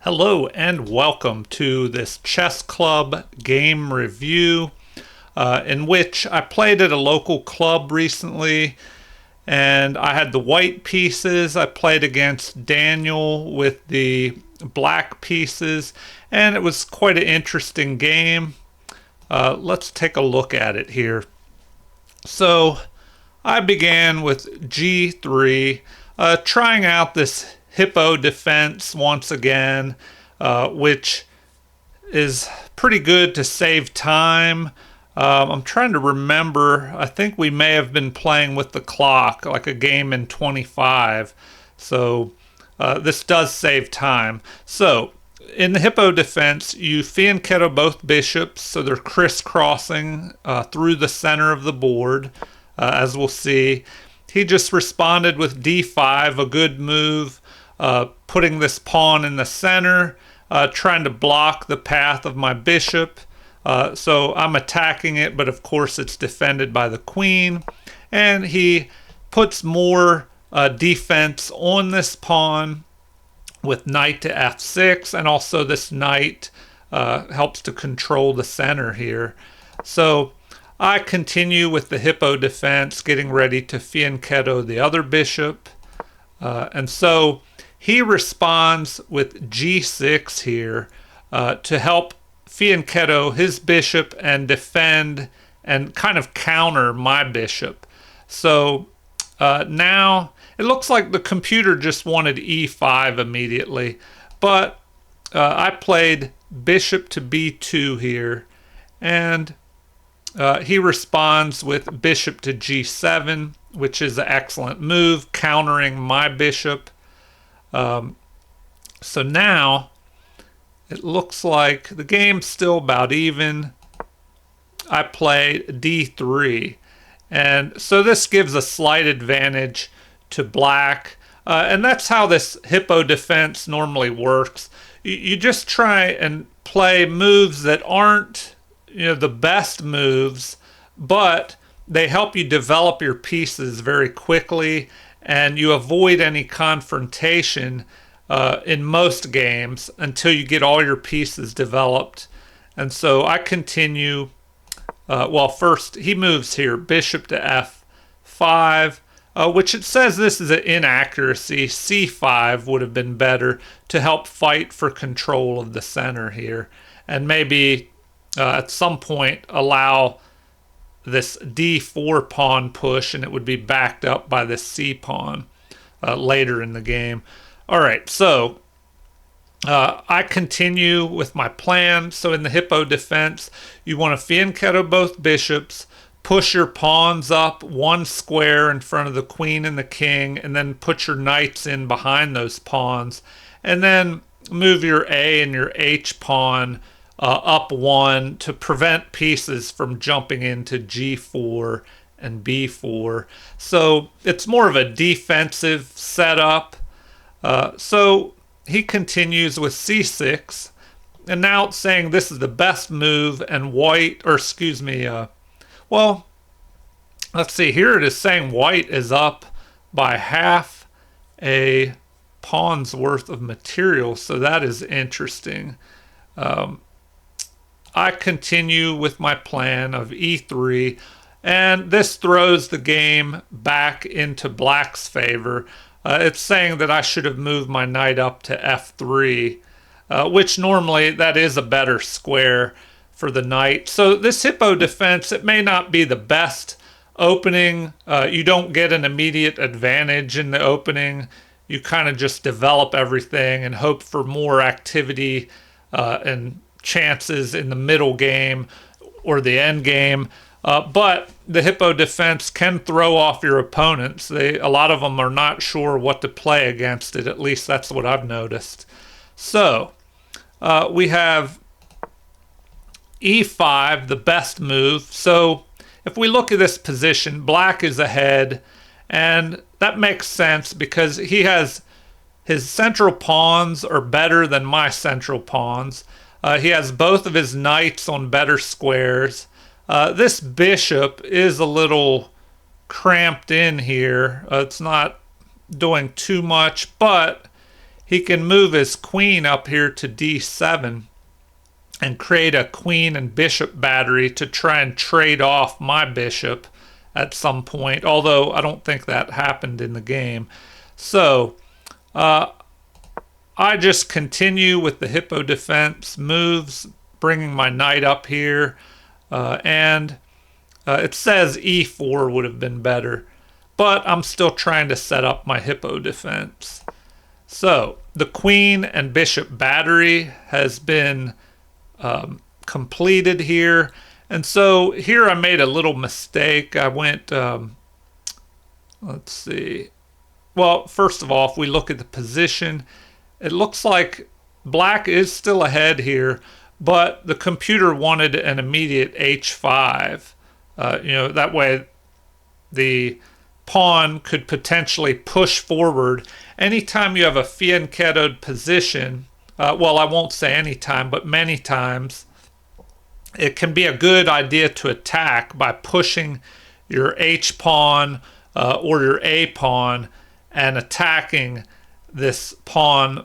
Hello and welcome to this chess club game review in which I played at a local club recently and I had the white pieces. I played against Daniel with the black pieces and it was quite an interesting game. Let's take a look at it here. So I began with g3, trying out this hippo defense once again, which is pretty good to save time. I'm trying to remember. I think we may have been playing with the clock, like a game in 25. So this does save time. So in the hippo defense, you fianchetto both bishops, so they're crisscrossing through the center of the board, as we'll see. He just responded with d5, a good move, putting this pawn in the center, trying to block the path of my bishop. So I'm attacking it, but of course it's defended by the queen. And he puts more defense on this pawn with knight to f6, and also this knight helps to control the center here. So I continue with the hippo defense, getting ready to fianchetto the other bishop. And so he responds with g6 here to help fianchetto his bishop and defend and kind of counter my bishop. So now it looks like the computer just wanted e5 immediately, but I played bishop to b2 here, and he responds with bishop to g7, which is an excellent move, countering my bishop. So now it looks like the game's still about even. I play d3, and so this gives a slight advantage to black, and that's how this hippo defense normally works. You just try and play moves that aren't, the best moves, but they help you develop your pieces very quickly, and you avoid any confrontation in most games until you get all your pieces developed. And so I continue. First he moves here, bishop to f5, which it says this is an inaccuracy. c5 would have been better to help fight for control of the center here, and maybe at some point allow this d4 pawn push, and it would be backed up by this c pawn later in the game. All right, so I continue with my plan. So in the hippo defense, you want to fianchetto both bishops, push your pawns up one square in front of the queen and the king, and then put your knights in behind those pawns, and then move your a and your h pawn up one to prevent pieces from jumping into g4 and b4. So it's more of a defensive setup. So he continues with c6, and now it's saying this is the best move, and let's see, here it is saying white is up by half a pawn's worth of material, so that is interesting. I continue with my plan of e3, and this throws the game back into black's favor. It's saying that I should have moved my knight up to f3, which normally that is a better square for the knight. So this hippo defense, it may not be the best opening. You don't get an immediate advantage in the opening. You kind of just develop everything and hope for more activity and chances in the middle game or the end game. But the hippo defense can throw off your opponents. A lot of them are not sure what to play against it. At least that's what I've noticed. So we have e5, the best move. So if we look at this position, black is ahead, and that makes sense because his central pawns are better than my central pawns. He has both of his knights on better squares. This bishop is a little cramped in here. It's not doing too much, but he can move his queen up here to d7 and create a queen and bishop battery to try and trade off my bishop at some point, although I don't think that happened in the game. So I just continue with the hippo defense moves, bringing my knight up here, and it says e4 would have been better, but I'm still trying to set up my hippo defense. So the queen and bishop battery has been completed here. And so here I made a little mistake. I went, let's see. Well, first of all, if we look at the position, it looks like black is still ahead here, but the computer wanted an immediate h5. That way the pawn could potentially push forward. Anytime you have a fianchettoed position, well, I won't say anytime, but many times, it can be a good idea to attack by pushing your H pawn or your A pawn and attacking this pawn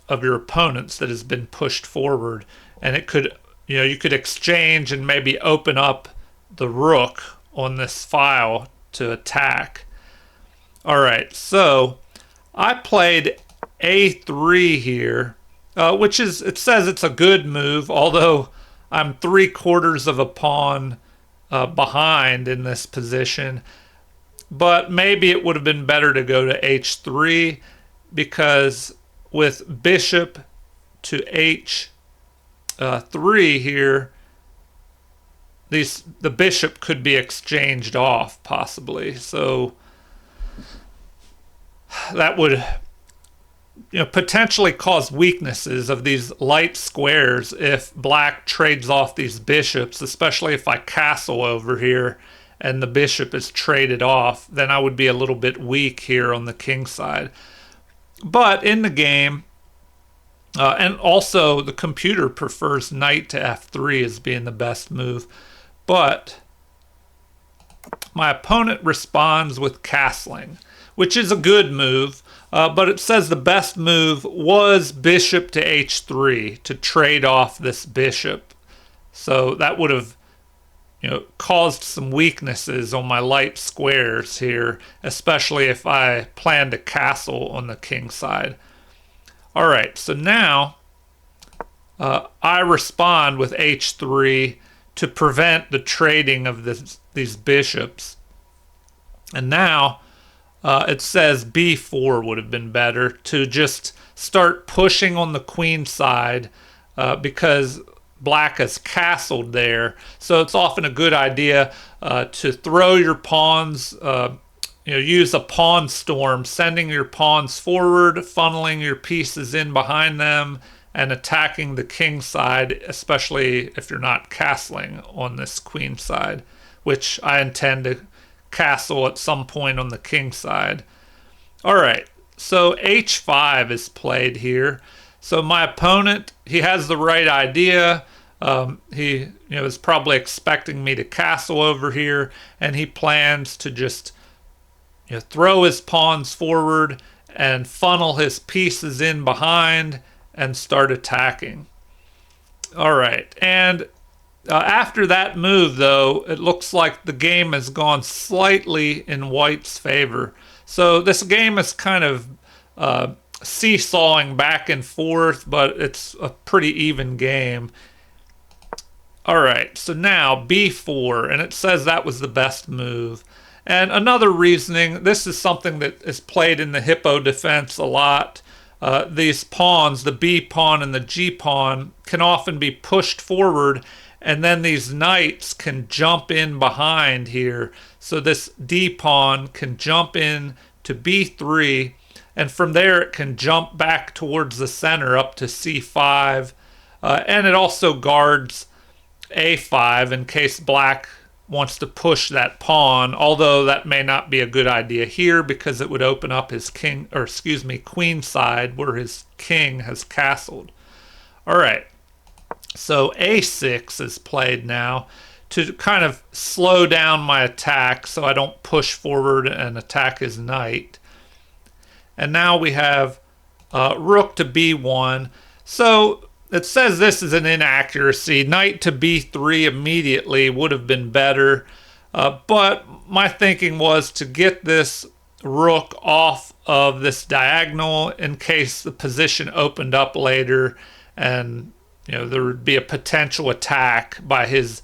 of your opponent's that has been pushed forward. And it could, you could exchange and maybe open up the rook on this file to attack. All right, so I played A3 here, which is, it says it's a good move, although I'm 3/4 of a pawn behind in this position. But maybe it would have been better to go to H3, because with bishop to H3 here, the bishop could be exchanged off possibly. So that would potentially cause weaknesses of these light squares if black trades off these bishops, especially if I castle over here and the bishop is traded off, then I would be a little bit weak here on the king side. But in the game, and also the computer prefers knight to f3 as being the best move, but my opponent responds with castling, which is a good move. But it says the best move was bishop to h3 to trade off this bishop. So that would have caused some weaknesses on my light squares here, especially if I plan to castle on the king side. All right, so now I respond with h3 to prevent the trading of these bishops. And now it says b4 would have been better, to just start pushing on the queen side because black has castled there. So it's often a good idea to throw your pawns, use a pawn storm, sending your pawns forward, funneling your pieces in behind them, and attacking the king side, especially if you're not castling on this queen side, which I intend to castle at some point on the king side. All right, so h5 is played here. So my opponent, he has the right idea. He is probably expecting me to castle over here, and he plans to just throw his pawns forward and funnel his pieces in behind and start attacking. All right, and after that move, though, it looks like the game has gone slightly in white's favor. So this game is kind of seesawing back and forth, but it's a pretty even game. All right, so now b4, and it says that was the best move. And another reasoning, this is something that is played in the hippo defense a lot. These pawns, the b pawn and the g pawn, can often be pushed forward, and then these knights can jump in behind here. So this d pawn can jump in to b3, and from there it can jump back towards the center up to c5. And it also guards a5 in case black wants to push that pawn, although that may not be a good idea here because it would open up his queen side where his king has castled. All right, so a6 is played now to kind of slow down my attack so I don't push forward and attack his knight. And now we have rook to b1. So it says this is an inaccuracy. Knight to b3 immediately would have been better. But my thinking was to get this rook off of this diagonal in case the position opened up later and there would be a potential attack by his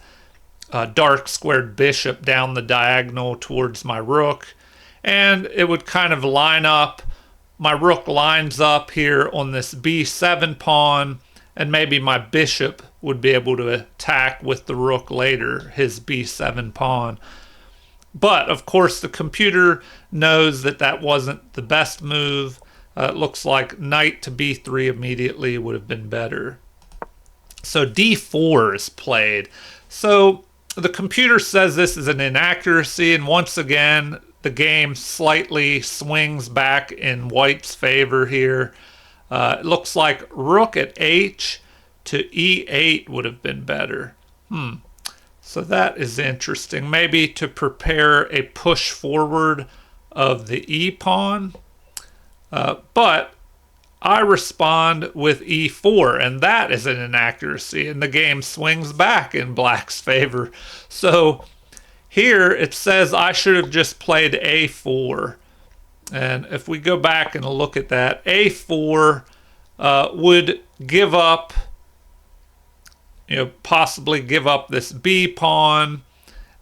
dark squared bishop down the diagonal towards my rook. And it would kind of line up. My rook lines up here on this b7 pawn, and maybe my bishop would be able to attack with the rook later, his b7 pawn. But, of course, the computer knows that that wasn't the best move. It looks like knight to b3 immediately would have been better. So d4 is played. So the computer says this is an inaccuracy, and once again, the game slightly swings back in white's favor here. It looks like rook at h to e8 would have been better. So that is interesting. Maybe to prepare a push forward of the e pawn. But I respond with e4, and that is an inaccuracy, and the game swings back in black's favor. So here it says I should have just played a4. And if we go back and look at that, a4 would give up, possibly give up this b pawn,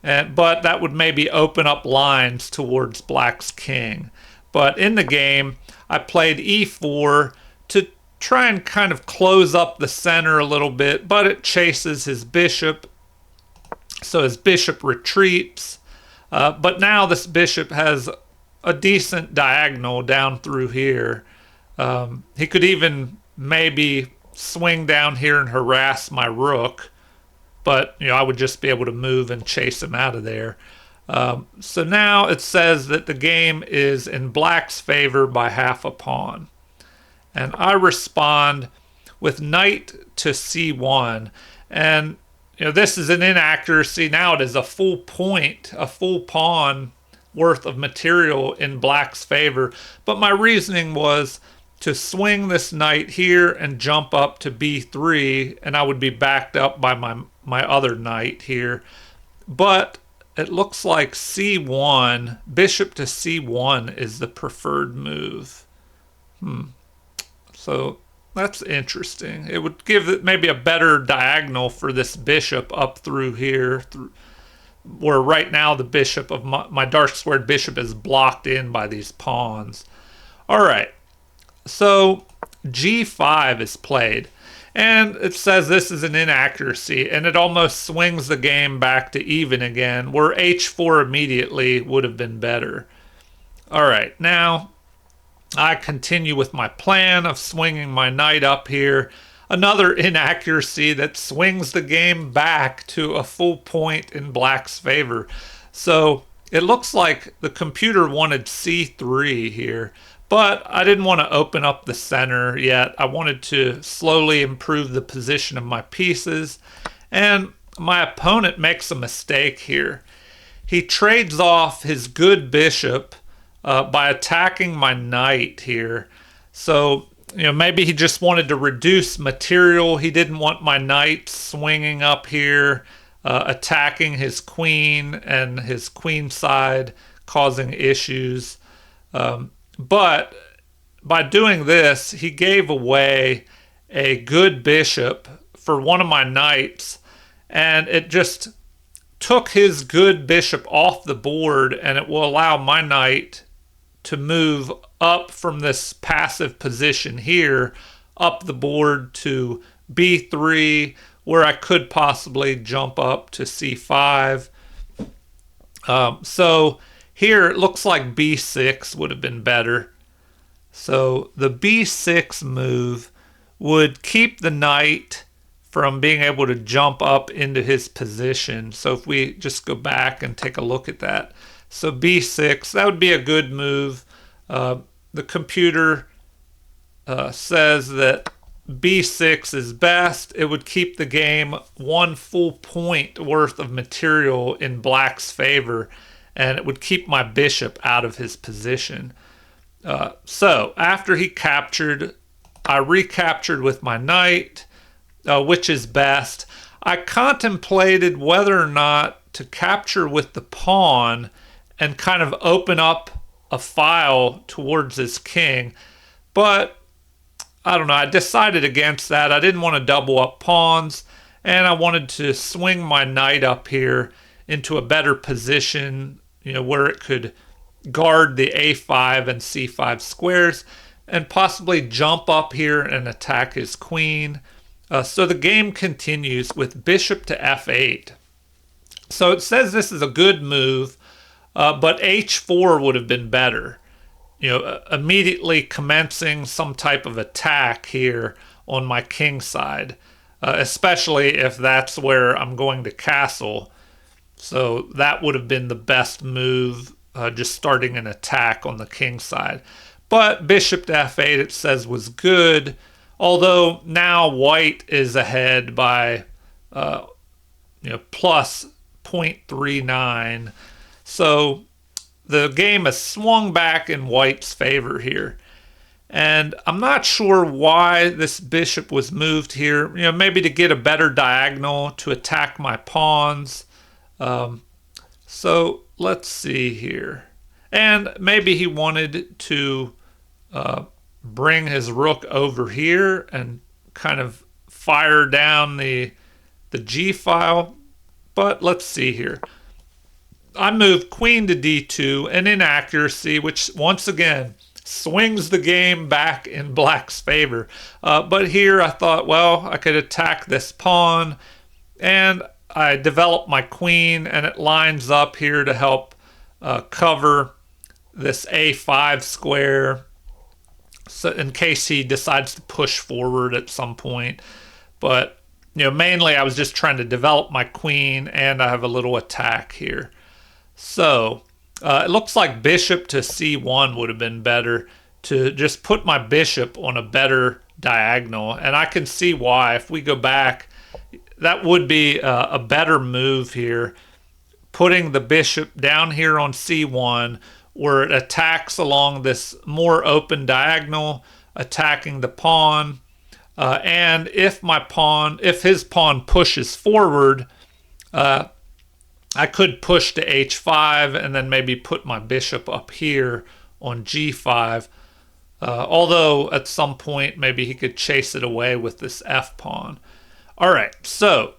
but that would maybe open up lines towards black's king. But in the game, I played e4 to try and kind of close up the center a little bit, but it chases his bishop. So his bishop retreats. But now this bishop has a decent diagonal down through here. He could even maybe swing down here and harass my rook, but I would just be able to move and chase him out of there. So now it says that the game is in black's favor by half a pawn. And I respond with knight to c1. And this is an inaccuracy. Now it is a full point, a full pawn worth of material in black's favor. But my reasoning was to swing this knight here and jump up to b3, and I would be backed up by my other knight here. But it looks like c1, bishop to c1 is the preferred move. So that's interesting. It would give it maybe a better diagonal for this bishop up through here, where right now the bishop of my dark squared bishop is blocked in by these pawns. All right, so g5 is played. And it says this is an inaccuracy, and it almost swings the game back to even again, where h4 immediately would have been better. All right, now I continue with my plan of swinging my knight up here. Another inaccuracy that swings the game back to a full point in black's favor. So it looks like the computer wanted c3 here. But I didn't want to open up the center yet. I wanted to slowly improve the position of my pieces. And my opponent makes a mistake here. He trades off his good bishop by attacking my knight here. So, maybe he just wanted to reduce material. He didn't want my knight swinging up here, attacking his queen and his queen side, causing issues. But by doing this, he gave away a good bishop for one of my knights, and it just took his good bishop off the board, and it will allow my knight to move up from this passive position here, up the board to b3, where I could possibly jump up to c5. So here it looks like b6 would have been better. So the b6 move would keep the knight from being able to jump up into his position. So if we just go back and take a look at that. So b6, that would be a good move. The computer says that b6 is best. It would keep the game one full point worth of material in black's favor, and it would keep my bishop out of his position. So after he captured, I recaptured with my knight, which is best. I contemplated whether or not to capture with the pawn and kind of open up a file towards his king, but I don't know, I decided against that. I didn't want to double up pawns, and I wanted to swing my knight up here into a better position, where it could guard the a5 and c5 squares and possibly jump up here and attack his queen. So the game continues with bishop to f8. So it says this is a good move, but h4 would have been better. Immediately commencing some type of attack here on my king side, especially if that's where I'm going to castle. So that would have been the best move, just starting an attack on the king side. But bishop to f8, it says, was good, although now white is ahead by plus 0.39. So the game has swung back in white's favor here. And I'm not sure why this bishop was moved here. Maybe to get a better diagonal to attack my pawns. So let's see here. And maybe he wanted to bring his rook over here and kind of fire down the G file. But let's see here. I moved queen to d2, an inaccuracy, which once again swings the game back in black's favor. But here I thought, well, I could attack this pawn, and I developed my queen, and it lines up here to help cover this a5 square, so in case he decides to push forward at some point. But mainly I was just trying to develop my queen, and I have a little attack here. So it looks like bishop to c1 would have been better, to just put my bishop on a better diagonal. And I can see why. If we go back, that would be a better move here, putting the bishop down here on c1, where it attacks along this more open diagonal, attacking the pawn. And if his pawn pushes forward, I could push to h5 and then maybe put my bishop up here on g5. Although at some point maybe he could chase it away with this f pawn. All right, so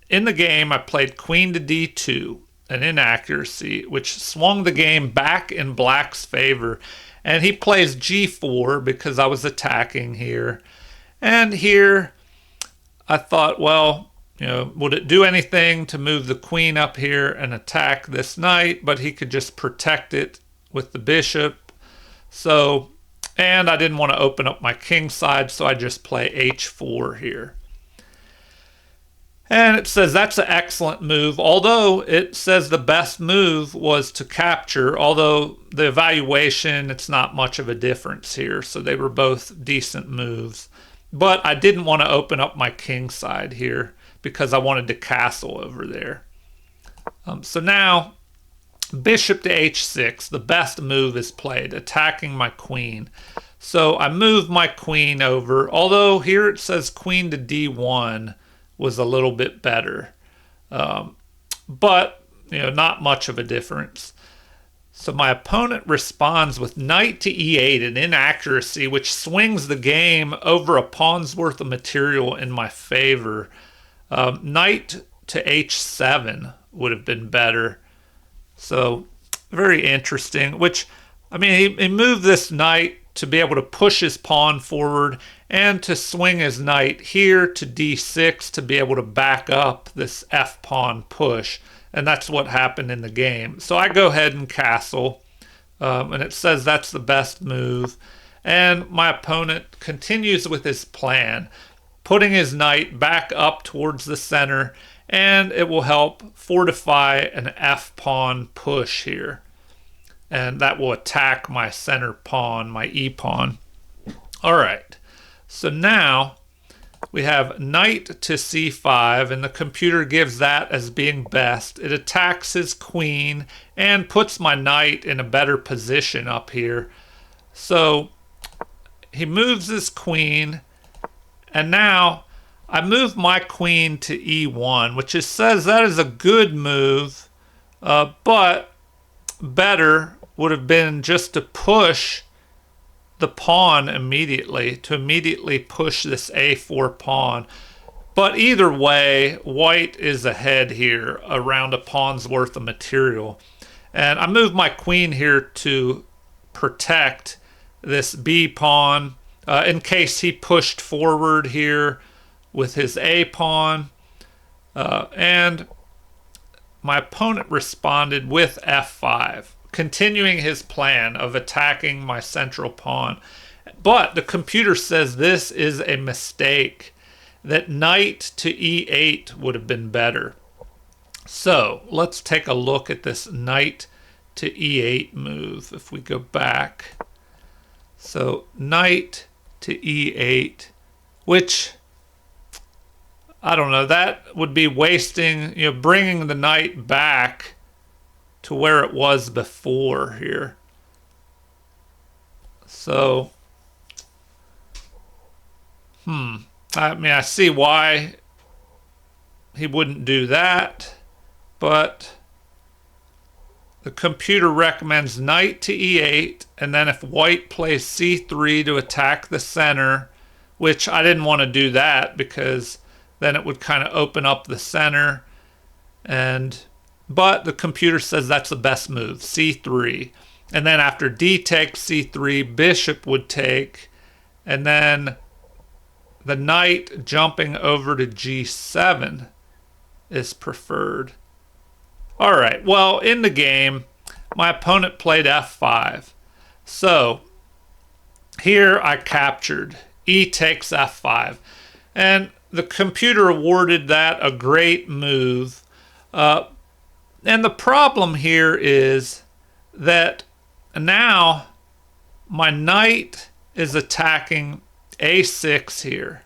in the game I played queen to d2, an inaccuracy, which swung the game back in black's favor. And he plays g4 because I was attacking here. And here I thought, well, would it do anything to move the queen up here and attack this knight? But he could just protect it with the bishop. So, and I didn't want to open up my king side, so I just play h4 here. And it says that's an excellent move, although it says the best move was to capture, although the evaluation, it's not much of a difference here. So they were both decent moves. But I didn't want to open up my king side here because I wanted to castle over there. So now, bishop to h6, the best move is played, attacking my queen. So I move my queen over, although here it says queen to d1 was a little bit better. But, not much of a difference. So my opponent responds with knight to e8, an inaccuracy, which swings the game over a pawn's worth of material in my favor. Knight to h7 would have been better. So very interesting, which, he moved this knight to be able to push his pawn forward and to swing his knight here to d6 to be able to back up this f-pawn push. And that's what happened in the game. So I go ahead and castle, and it says that's the best move. And my opponent continues with his plan, putting his knight back up towards the center, and it will help fortify an f-pawn push here. And that will attack my center pawn, my e-pawn. All right, so now we have knight to c5, and the computer gives that as being best. It attacks his queen and puts my knight in a better position up here. So he moves his queen, and now I move my queen to e1, which says that is a good move, but better would have been just to push the pawn immediately, to immediately push this a4 pawn. But either way, white is ahead here around a pawn's worth of material. And I move my queen here to protect this b pawn in case he pushed forward here with his a pawn. And my opponent responded with f5, continuing his plan of attacking my central pawn. But the computer says this is a mistake, that knight to e8 would have been better. So let's take a look at this knight to e8 move if we go back. So knight to e8, which, I don't know, that would be wasting, bringing the knight back to where it was before here. So, I mean, I see why he wouldn't do that, but the computer recommends knight to e8, and then if white plays c3 to attack the center, which I didn't want to do that because then it would kind of open up the center, but the computer says that's the best move, c3. And then after d takes c3, bishop would take, and then the knight jumping over to g7 is preferred. All right, well, in the game, my opponent played f5. So here I captured. E takes f5. And the computer awarded that a great move. And the problem here is that now my knight is attacking a6 here.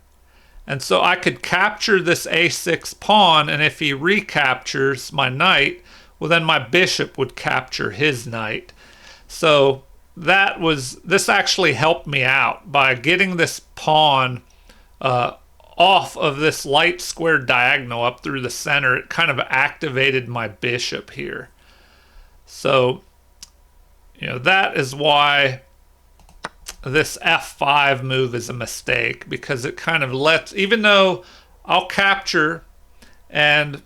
And so I could capture this a6 pawn, and if he recaptures my knight, well, then my bishop would capture his knight. So this actually helped me out by getting this pawn off of this light square diagonal up through the center. It kind of activated my bishop here. So, that is why this f5 move is a mistake, because it kind of lets, even though I'll capture and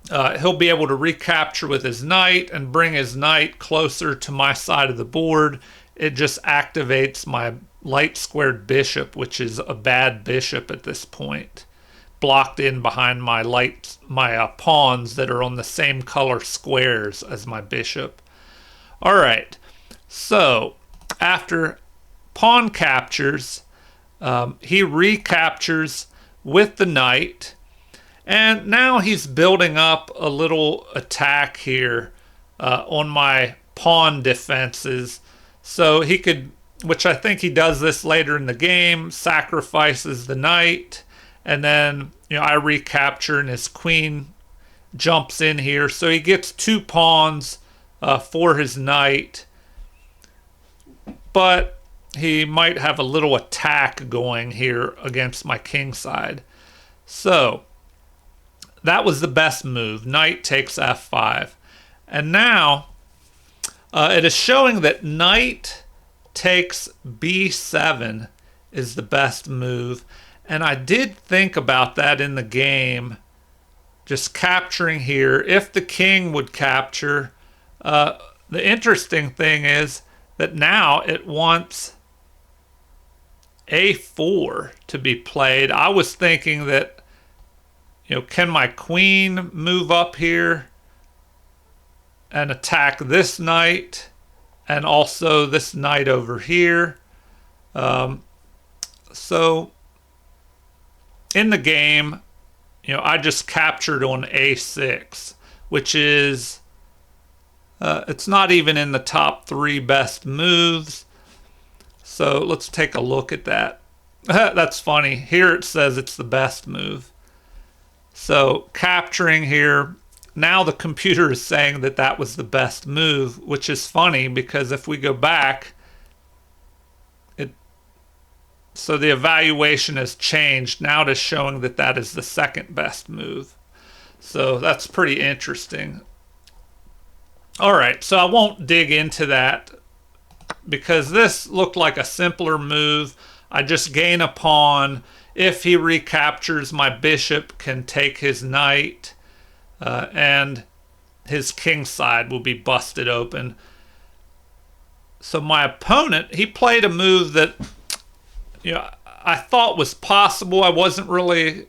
he'll be able to recapture with his knight and bring his knight closer to my side of the board, it just activates my light squared bishop, which is a bad bishop at this point, blocked in behind my pawns that are on the same color squares as my bishop. All right, so after pawn captures, he recaptures with the knight, and now he's building up a little attack here on my pawn defenses. So he could, which I think he does this later in the game, sacrifices the knight, and then I recapture and his queen jumps in here. So he gets 2 pawns for his knight, but he might have a little attack going here against my king side. So that was the best move. Knight takes f5. And now it is showing that knight takes b7 is the best move. And I did think about that in the game, just capturing here. If the king would capture, the interesting thing is that now it wants a4 to be played. I was thinking that, can my queen move up here and attack this knight and also this knight over here? So in the game, I just captured on a6, which is, it's not even in the top 3 best moves. So let's take a look at that. That's funny. Here it says it's the best move. So capturing here, now the computer is saying that that was the best move, which is funny because if we go back, So the evaluation has changed. Now it is showing that that is the second best move. So that's pretty interesting. All right, so I won't dig into that because this looked like a simpler move. I just gain a pawn. If he recaptures, my bishop can take his knight, and his king side will be busted open. So my opponent, he played a move that, I thought was possible. I wasn't really,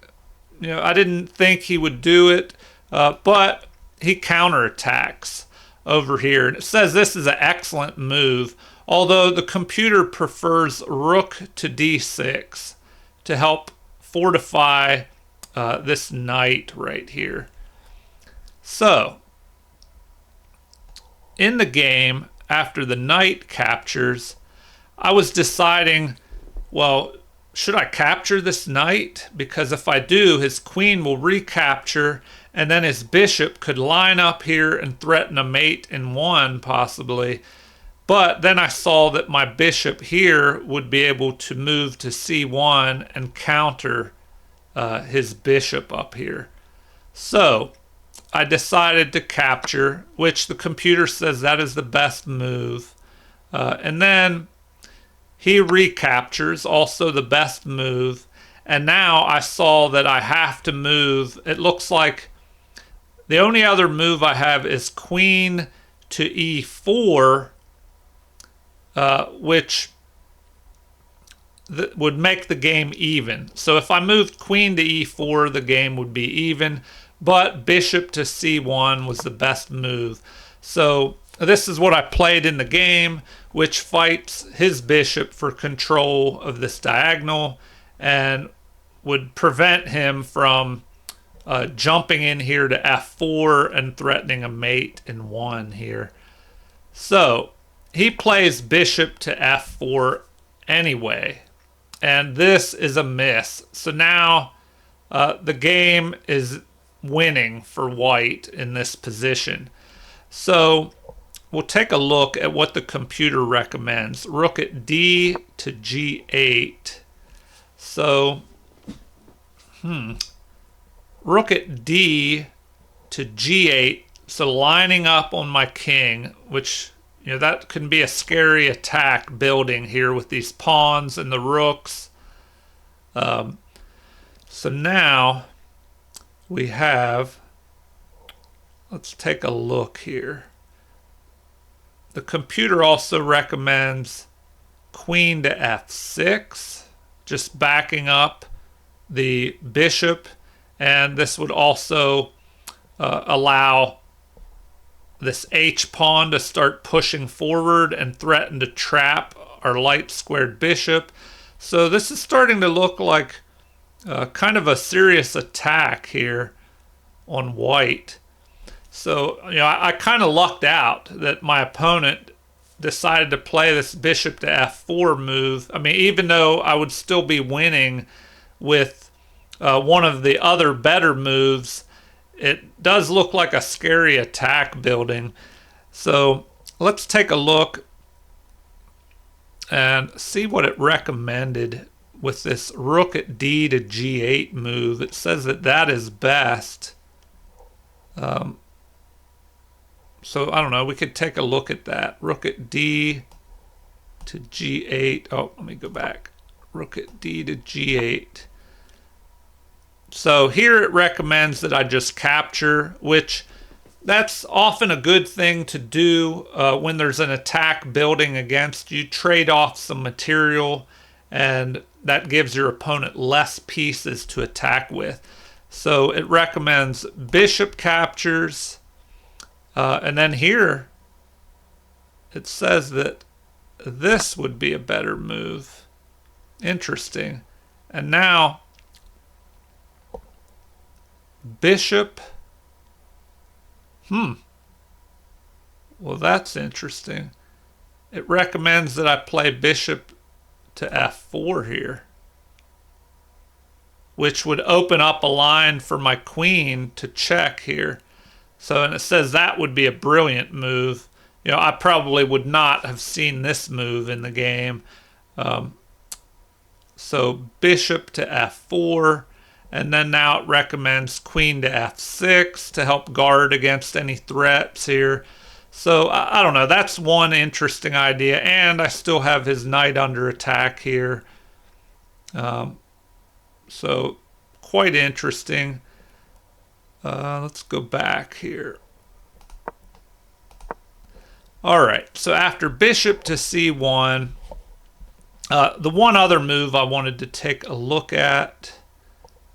I didn't think he would do it, but he counterattacks over here. And it says this is an excellent move, although the computer prefers rook to d6 to help fortify this knight right here. So, in the game, after the knight captures, I was deciding, well, should I capture this knight? Because if I do, his queen will recapture, and then his bishop could line up here and threaten a mate in one, possibly. But then I saw that my bishop here would be able to move to c1 and counter his bishop up here. So I decided to capture, which the computer says that is the best move. And then he recaptures, also the best move. And now I saw that I have to move. It looks like the only other move I have is queen to e4, which would make the game even. So if I moved queen to e4, the game would be even. But bishop to c1 was the best move. So this is what I played in the game, which fights his bishop for control of this diagonal and would prevent him from jumping in here to f4 and threatening a mate in 1 here. So he plays bishop to f4 anyway, and this is a miss. So now the game is winning for white in this position. So we'll take a look at what the computer recommends. Rook at d to g8. So, rook at d to g8. So lining up on my king, which, that can be a scary attack building here with these pawns and the rooks. So now we have, let's take a look here. The computer also recommends queen to f6, just backing up the bishop, and this would also allow this h pawn to start pushing forward and threaten to trap our light squared bishop. So this is starting to look like kind of a serious attack here on white. So, I kind of lucked out that my opponent decided to play this bishop to f4 move. I mean, even though I would still be winning with one of the other better moves, it does look like a scary attack building. So let's take a look and see what it recommended with this rook at d to g8 move. It says that that is best. So I don't know, we could take a look at that. Rook at d to g8. Oh, let me go back. Rook at d to g8. So here it recommends that I just capture, which that's often a good thing to do when there's an attack building against you. Trade off some material, and that gives your opponent less pieces to attack with. So it recommends bishop captures, and then here it says that this would be a better move. Interesting. And now bishop. Well, that's interesting. It recommends that I play bishop to f4 here, which would open up a line for my queen to check here. So, and it says that would be a brilliant move. I probably would not have seen this move in the game. So bishop to f4, and then now it recommends queen to f6 to help guard against any threats here. So I don't know, that's one interesting idea, and I still have his knight under attack here. So quite interesting. Let's go back here. All right, so after bishop to c1, the one other move I wanted to take a look at,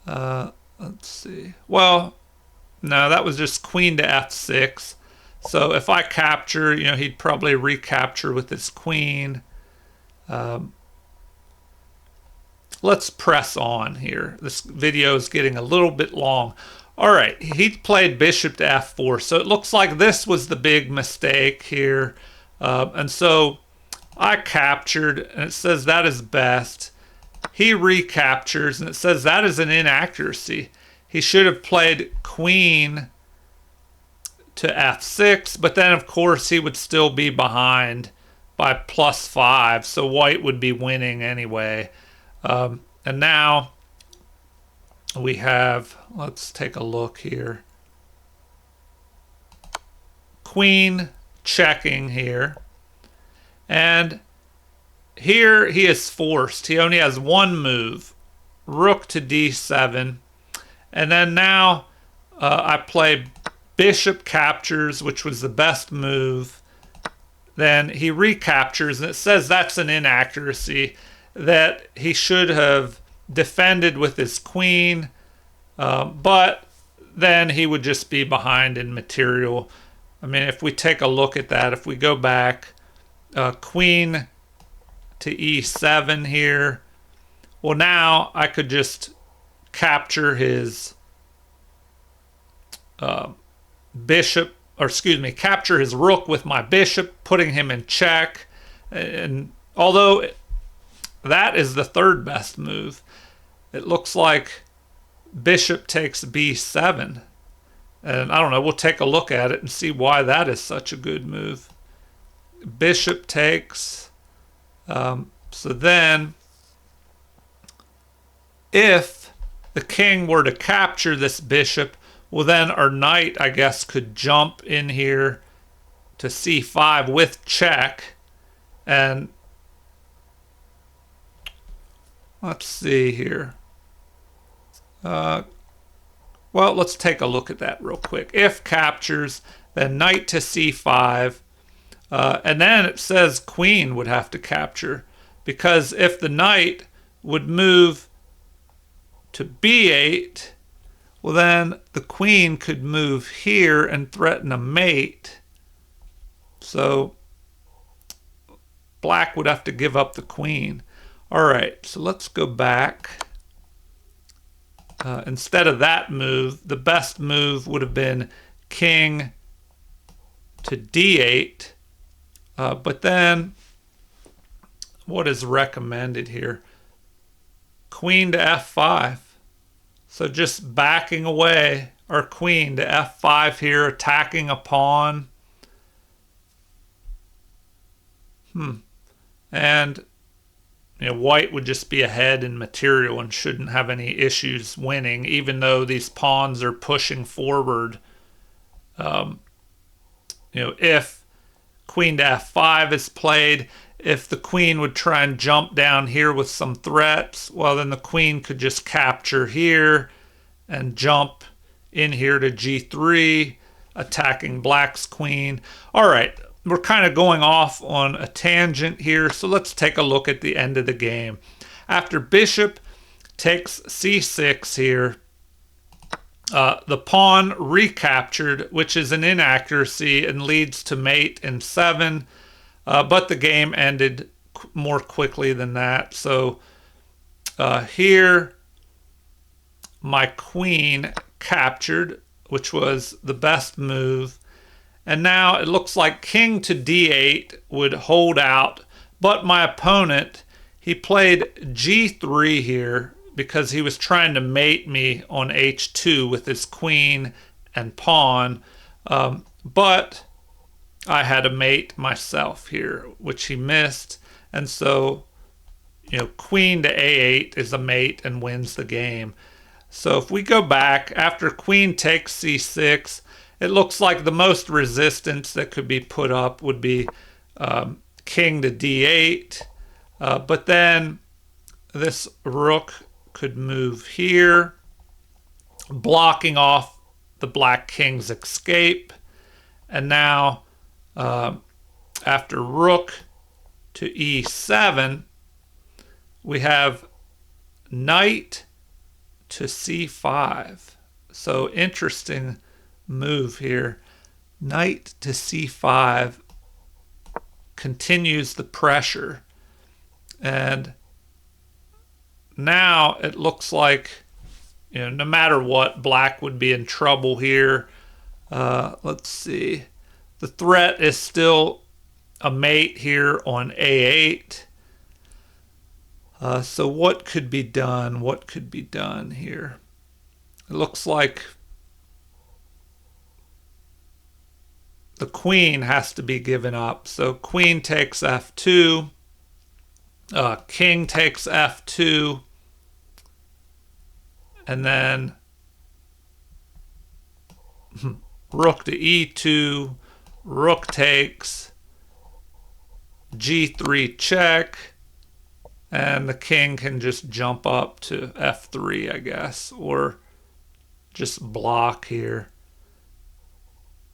let's see. Well, no, that was just queen to f6. So if I capture, he'd probably recapture with his queen. Let's press on here. This video is getting a little bit long. All right, he played bishop to f4. So it looks like this was the big mistake here. And so I captured, and it says that is best. He recaptures, and it says that is an inaccuracy. He should have played queen to f6, but then of course he would still be behind by +5, so white would be winning anyway. And now we have, let's take a look here, queen checking here, and here he is forced. He only has one move, rook to d7, and then now I play bishop captures, which was the best move. Then he recaptures, and it says that's an inaccuracy, that he should have defended with his queen, but then he would just be behind in material. I mean, if we take a look at that, if we go back, queen to e7 here, well, now I could just capture his bishop, or excuse me, capture his rook with my bishop, putting him in check. And although that is the third best move, it looks like bishop takes b7. And I don't know, we'll take a look at it and see why that is such a good move. Bishop takes. So then, if the king were to capture this bishop, well, then our knight, I guess, could jump in here to c5 with check. And let's see here. Well, let's take a look at that real quick. If captures, then knight to c5. And then it says queen would have to capture, because if the knight would move to b8, well, then the queen could move here and threaten a mate. So black would have to give up the queen. All right, so let's go back. Instead of that move, the best move would have been king to d8. But then, what is recommended here? Queen to f5. So just backing away our queen to f5 here, attacking a pawn. And white would just be ahead in material and shouldn't have any issues winning, even though these pawns are pushing forward. If queen to f5 is played, if the queen would try and jump down here with some threats, well, then the queen could just capture here and jump in here to g3, attacking black's queen. All right, we're kind of going off on a tangent here, so let's take a look at the end of the game. After bishop takes c6 here, the pawn recaptured, which is an inaccuracy and leads to mate in 7, but the game ended more quickly than that. So here my queen captured, which was the best move. And now it looks like king to d8 would hold out, but my opponent, he played g3 here because he was trying to mate me on h2 with his queen and pawn, but I had a mate myself here, which he missed. And so queen to a8 is a mate and wins the game. So if we go back, after queen takes c6, it looks like the most resistance that could be put up would be king to d8. But then this rook could move here, blocking off the black king's escape. And now after rook to e7, we have knight to c5. So interesting move here. Knight to c5 continues the pressure. And now it looks like, no matter what, black would be in trouble here. Let's see. The threat is still a mate here on a8. So what could be done? What could be done here? It looks like the queen has to be given up. So queen takes f2. King takes f2. And then rook to e2. Rook takes. g3 check. And the king can just jump up to f3, I guess, or just block here.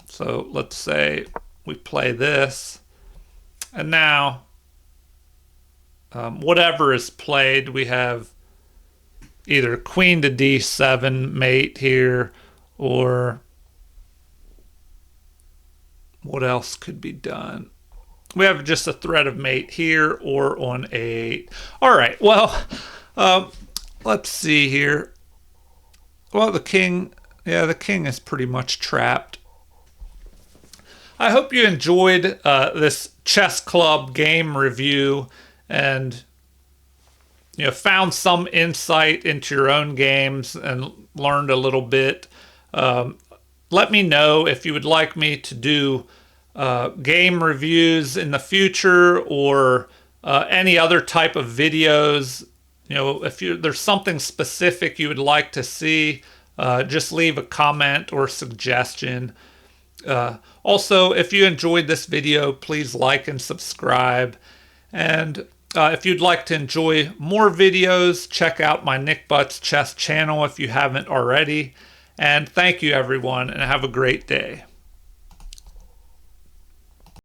So let's say we play this. And now, whatever is played, we have either queen to d7 mate here, or what else could be done? We have just a threat of mate here or on a8. All right, well, let's see here. Well, the king is pretty much trapped. I hope you enjoyed this chess club game review and found some insight into your own games and learned a little bit. Let me know if you would like me to do game reviews in the future, or any other type of videos. If there's something specific you would like to see, just leave a comment or suggestion. Also, if you enjoyed this video, please like and subscribe. And if you'd like to enjoy more videos, check out my Nick Butts Chess channel if you haven't already. And thank you, everyone, and have a great day.